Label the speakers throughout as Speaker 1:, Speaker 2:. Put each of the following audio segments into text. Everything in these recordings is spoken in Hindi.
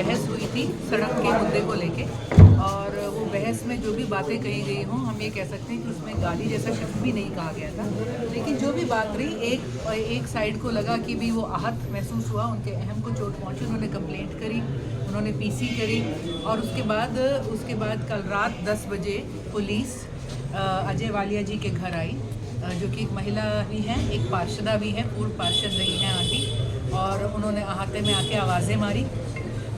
Speaker 1: बहस हुई थी सड़क के मुद्दे को लेके, और वो बहस में जो भी बातें कही गई हों, हम ये कह सकते हैं कि उसमें गाली जैसा शब्द भी नहीं कहा गया था। लेकिन जो भी बात रही, एक साइड को लगा कि भी वो आहत महसूस हुआ, उनके अहम को चोट पहुंची, उन्होंने कंप्लेंट करी, उन्होंने पीसी करी, और उसके बाद कल रात 10 बजे पुलिस अजय वालिया जी के घर आई, जो कि एक महिला भी हैं, एक पार्षदा भी हैं, पूर्व पार्षद रही हैं आंटी, और उन्होंने अहाते में आके आवाज़ें मारी,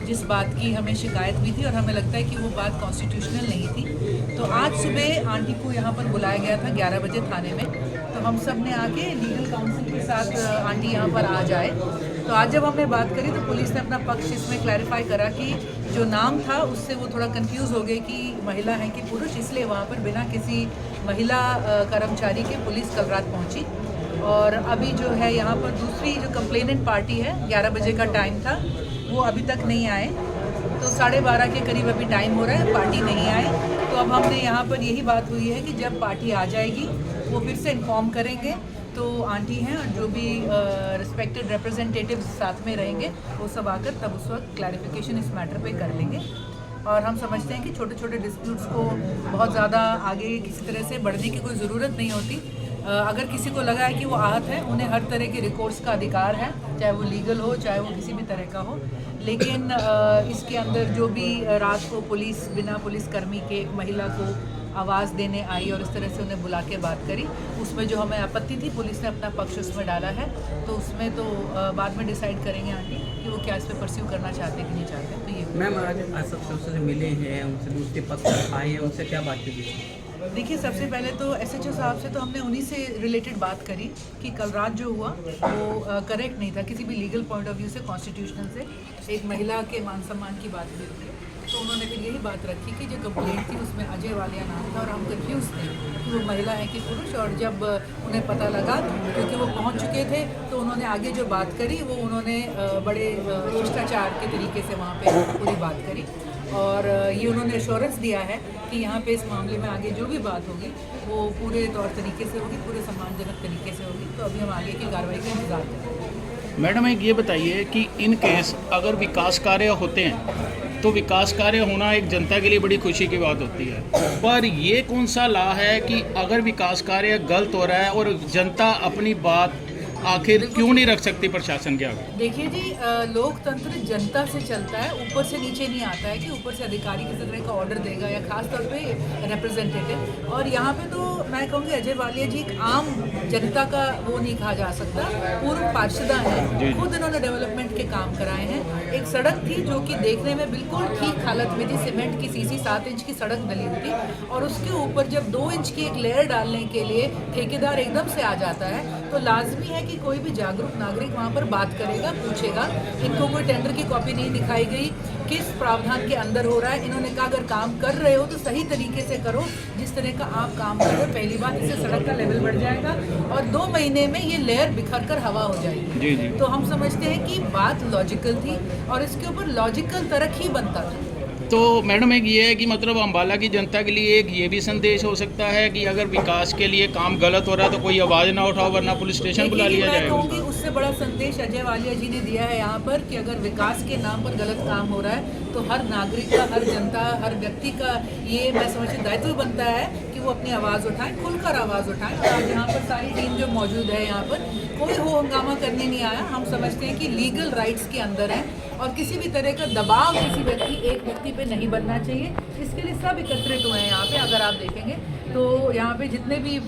Speaker 1: जिस बात की हमें शिकायत भी थी और हमें लगता है कि वो बात कॉन्स्टिट्यूशनल नहीं थी। तो आज सुबह आंटी को यहाँ पर बुलाया गया था 11 बजे थाने में, तो हम सब ने आके लीगल काउंसिल के साथ आंटी यहाँ पर आ जाए। तो आज जब हमने बात करी तो पुलिस ने अपना पक्ष इसमें क्लैरिफाई करा कि जो नाम था उससे वो थोड़ा कंफ्यूज हो गए कि महिला है कि पुरुष, इसलिए वहाँ पर बिना किसी महिला कर्मचारी के पुलिस कल रात पहुँची। और अभी जो है यहाँ पर दूसरी जो कंप्लेनेंट पार्टी है, 11 बजे का टाइम था, वो अभी तक नहीं आए, तो 12:30 के करीब अभी टाइम हो रहा है, पार्टी नहीं आए। तो अब हमने यहाँ पर यही बात हुई है कि जब पार्टी आ जाएगी वो फिर से इन्फॉर्म करेंगे। तो आंटी हैं और जो भी रिस्पेक्टेड रिप्रेजेंटेटिव्स साथ में रहेंगे, वो सब आकर तब उस वक्त क्लैरिफिकेशन इस मैटर पे कर लेंगे। और हम समझते हैं कि छोटे छोटे डिस्प्यूट्स को बहुत ज़्यादा आगे किसी तरह से बढ़ने की कोई ज़रूरत नहीं होती। अगर किसी को लगा है कि वो आहत है, उन्हें हर तरह के रिकोर्स का अधिकार है, चाहे वो लीगल हो, चाहे वो किसी भी तरह का हो। लेकिन इसके अंदर जो भी रात को पुलिस बिना पुलिसकर्मी के एक महिला को आवाज़ देने आई और इस तरह से उन्हें बुला के बात करी, उसमें जो हमें आपत्ति थी, पुलिस ने अपना पक्ष उसमें डाला है। तो उसमें तो बाद में डिसाइड करेंगे आंटी कि वो क्या इस पर परस्यू करना चाहते हैं कि नहीं चाहते। तो ये
Speaker 2: मैम आज सबसे मिले हैं, उनसे दूसरे पक्ष आए हैं, उनसे क्या बात की?
Speaker 1: देखिए, सबसे पहले तो SHO साहब से तो हमने उन्हीं से रिलेटेड बात करी कि कल रात जो हुआ वो करेक्ट नहीं था किसी भी लीगल पॉइंट ऑफ व्यू से, कॉन्स्टिट्यूशनल से। एक महिला के मान सम्मान की बात भी थी, तो उन्होंने फिर यही बात रखी कि जो कंप्लेंट थी उसमें अजय वालिया नाम था और हम कंफ्यूज थे कि वो महिला है कि पुरुष। और जब उन्हें पता लगा, क्योंकि वो पहुंच चुके थे, तो उन्होंने आगे जो बात करी वो उन्होंने बड़े शिष्टाचार के तरीके से वहाँ पे पूरी बात करी, और ये उन्होंने एश्योरेंस दिया है कि यहाँ पे इस मामले में आगे जो भी बात होगी वो पूरे तौर तरीके से होगी, पूरे सम्मानजनक तरीके से होगी। तो अभी हम आगे की कार्रवाई का इंतजार करेंगे।
Speaker 3: मैडम, एक ये बताइए कि इन केस अगर विकास कार्य होते हैं तो विकास कार्य होना एक जनता के लिए बड़ी खुशी की बात होती है, पर ये कौन सा लॉ है कि अगर विकास कार्य गलत हो रहा है और जनता अपनी बात आखिर क्यों नहीं रख सकती प्रशासन के आगे?
Speaker 1: देखिए जी, लोकतंत्र जनता से चलता है, ऊपर से नीचे नहीं आता है कि ऊपर से अधिकारी किसी तरह का ऑर्डर देगा या खास तौर पे रिप्रेजेंटेटिव। और यहाँ पे तो मैं कहूँगी अजय वालिया जी एक आम जनता का वो नहीं कहा जा सकता, पूर्व पार्षदा हैं, खुद इन्होंने डेवलपमेंट के काम कराए हैं। एक सड़क थी जो कि देखने में बिल्कुल ठीक हालत में थी, सीमेंट की सीसी 7 इंच की सड़क डली हुई थी, और उसके ऊपर जब 2 इंच की एक लेयर डालने के लिए ठेकेदार एकदम से आ जाता है, तो लाजमी है कि कोई भी जागरूक नागरिक वहाँ पर बात करेगा, पूछेगा। इनको कोई टेंडर की कॉपी नहीं दिखाई गई, किस प्रावधान के अंदर हो रहा है। इन्होंने कहा अगर काम कर रहे हो तो सही तरीके से करो, जिस तरह का आप काम कर रहे हो। पहली बात, इससे सड़क का लेवल बढ़ जाएगा और 2 महीने में ये लेयर बिखर कर हवा हो जाएगी।
Speaker 3: जी जी।
Speaker 1: तो हम समझते हैं कि बात लॉजिकल थी और इसके ऊपर लॉजिकल तर्क ही बनता था।
Speaker 3: तो मैडम, एक ये है कि मतलब अम्बाला की जनता के लिए एक ये भी संदेश हो सकता है कि अगर विकास के लिए काम गलत हो रहा है तो कोई आवाज़ ना उठाओ, वरना पुलिस स्टेशन बुला लिया
Speaker 1: मैं
Speaker 3: जाएगा।
Speaker 1: कहूँगी उससे बड़ा संदेश अजय वालिया जी ने दिया है यहाँ पर कि अगर विकास के नाम पर गलत काम हो रहा है तो हर नागरिक का, हर जनता, हर व्यक्ति का ये मैं समझती दायित्व बनता है कि वो अपनी आवाज़ उठाएं, खुलकर आवाज़ उठाएं। और आज यहाँ पर सारी टीम जो मौजूद है, यहाँ पर कोई हो हंगामा करने नहीं आया। हम समझते हैं कि लीगल राइट्स के अंदर है और किसी भी तरह का दबाव किसी एक व्यक्ति पे नहीं बनना चाहिए। इसके लिए सब एकत्रित हुए हैं यहाँ पे। अगर आप देखेंगे तो यहाँ पे जितने भी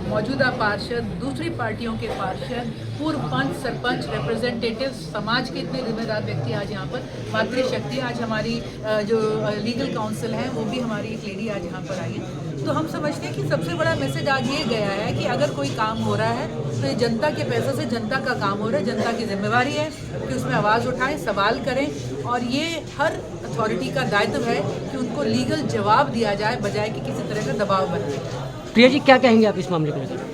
Speaker 1: मौजूदा पार्षद, दूसरी पार्टियों के पार्षद, पूर्व पंच, सरपंच, रिप्रेजेंटेटिव, समाज के इतने जिम्मेदार व्यक्ति आज यहाँ पर, मातृशक्ति, आज हमारी जो लीगल काउंसिल है वो भी हमारी एक लेडी आज यहाँ पर आई है। तो हम समझते हैं कि सबसे बड़ा मैसेज आज ये गया है कि अगर कोई काम हो रहा है तो ये जनता के पैसों से जनता का काम हो रहा है, जनता की जिम्मेवारी है कि उसमें आवाज़ उठाएं, सवाल करें, और ये हर अथॉरिटी का दायित्व है कि उनको लीगल जवाब दिया जाए, बजाय कि किसी तरह का दबाव बने।
Speaker 4: प्रिया जी, क्या कहेंगे आप इस मामले को लेकर?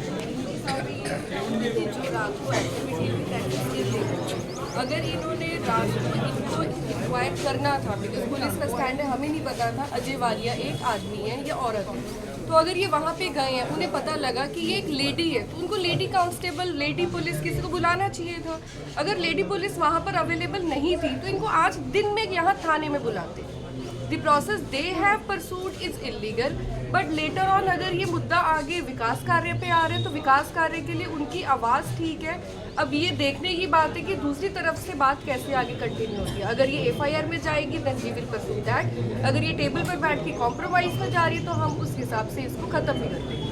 Speaker 5: अगर इन्होंने रात को इनको इंक्वायर करना था, बिकॉज पुलिस का स्टैंड है, हमें नहीं पता था अजय वालिया एक आदमी है या औरत है, तो अगर ये वहाँ पे गए हैं, उन्हें पता लगा कि ये एक लेडी है, तो उनको लेडी कांस्टेबल, लेडी पुलिस किसी को बुलाना चाहिए था। अगर लेडी पुलिस वहाँ पर अवेलेबल नहीं थी तो इनको आज दिन में यहाँ थाने में बुलाते। The process they have pursued is illegal, but later on अगर ये मुद्दा आगे विकास कार्य पे आ रहे हैं तो विकास कार्य के लिए उनकी आवाज़ ठीक है। अब ये देखने की बात है कि दूसरी तरफ से बात कैसे आगे कंटिन्यू होती है। अगर ये FIR में जाएगी then we will pursue that। अगर ये टेबल पर बैठ के कॉम्प्रोमाइज़ में जा रही है तो हम उस हिसाब से इसको ख़त्म भी कर देंगे।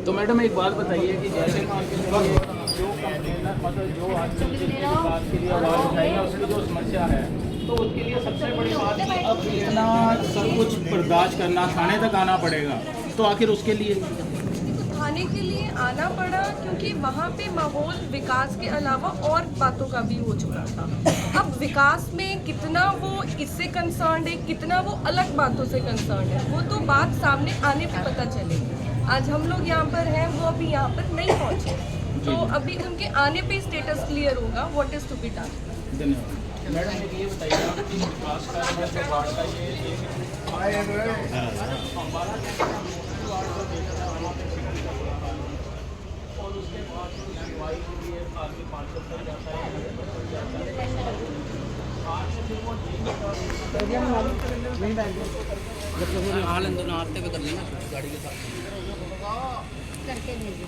Speaker 3: तो मैडम एक बात बताइए कि जैसे मान के चलिए जो कंप्लेनर मतलब जो आदमी किसी बात के लिए आवाज़ उठाई है उसकी जो समस्या है तो उसके लिए सबसे बड़ी बात कि अब इतना सब कुछ बर्दाश्त करना, थाने तक आना पड़ेगा, तो आखिर उसके लिए
Speaker 5: थाने के लिए आना पड़ा क्योंकि वहाँ पे माहौल विकास के अलावा और बातों का भी हो चुका था। अब विकास में कितना वो इससे कंसर्न है, कितना वो अलग बातों से कंसर्न है, वो तो बात सामने आने पे पता चलेगी। आज हम लोग यहाँ पर हैं, वो अभी यहाँ पर नहीं पहुँचे, तो अभी उनके आने पे स्टेटस क्लियर होगा what is to be done.
Speaker 3: धन्यवाद। मैडम एक ये बताइए कि विकास कार्य में जो बाढ़ का ये और उसके बाद सुनवाई के लिए आगे 500 तक जाता है आज से फिर वो
Speaker 2: हाल अंदर आते हुए कर लेना गाड़ी के साथ
Speaker 6: करके भेजिए।